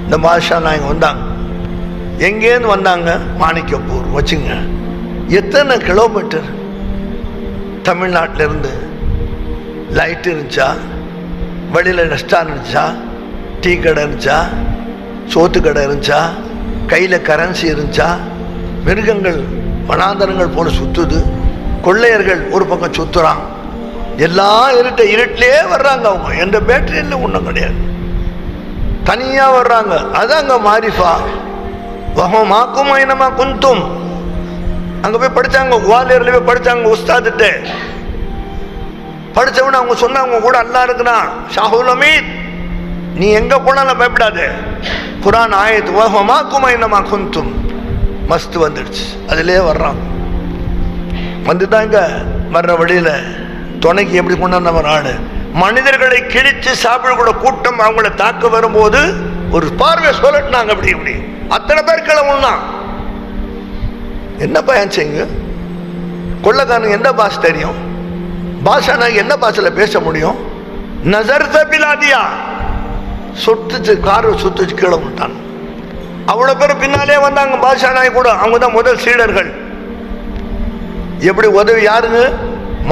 இந்த பாஷா நாயகம் வந்தாங்க. எங்கேருந்து வந்தாங்க? மாணிக்கப்பூர். வச்சுங்க, எத்தனை கிலோமீட்டர் தமிழ்நாட்டிலிருந்து. லைட் இருந்துச்சா? வழியில் ரெஸ்டாரண்ட் இருந்துச்சா? டீ கடை இருந்துச்சா? சோத்து கடை இருந்துச்சா? கையில் கரன்சி இருந்துச்சா? மிருகங்கள் வனாந்தரங்கள் போல சுற்றுது. கொள்ளையர்கள் ஒரு பக்கம் சுற்றுறான். எல்லாம் இருட்டிலே வர்றாங்க. அவங்க எந்த பேட்டரியில் ஒன்றும் கிடையாது, தனியாக வர்றாங்க. அதாங்க மாரிஃபா. வஹமாக்கும் ஐனமா குந்தும். அங்கே போய் படித்தாங்க, குவாலியரில் போய் படித்தாங்க உஸ்தாதுட்ட. படித்தவன அவங்க சொன்னாங்க, கூட அல்லா இருக்கிறான். ஷாஹுல் அமீத், நீ எங்கே போனாலும் பயப்படாது. குரான் ஆயத்து வஹமாக்கும் ஐனமா குந்தும். மஸ்து வந்துடுச்சு. அதிலே வர்றான். வந்துட்டாங்க. வர்ற வழியில் துணைக்கு எப்படி கொண்டாந்த ஆடு மனிதர்களை கிழிச்சு சாப்பிடக்கூட கூட்டம் அவங்கள தாக்க வரும்போது ஒரு பார்வை சொல்லட்டாங்க. அப்படி இப்படி அத்தனை பேர் கிளம்புனா என்ன பயன் செய்யுங்க. கொள்ளக்காரனுக்கு எந்த பாஷை தெரியும்? பாஷா என்ன பாஷையில் பேச முடியும்? நசர் தபிலாதியா சுட்டுச்சு, காரை சுத்துச்சு, கீழே விட்டான். அவ்வளோ பேர் பின்னாலே வந்தாங்க. பாஷா நாய் கூட. அவங்க தான் முதல் சீடர்கள். எப்படி உதவி? யாருங்க?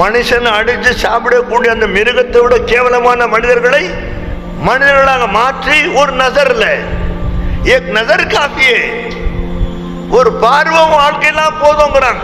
மனுஷனை அடித்து சாப்பிடக்கூடிய அந்த மிருகத்தை விட கேவலமான மனிதர்களை மனிதர்களாக மாற்றி ஒரு நசர்ல நசர் காப்பியே ஒரு பார்வம் வாழ்க்கையெல்லாம் போதுங்கிறாங்க.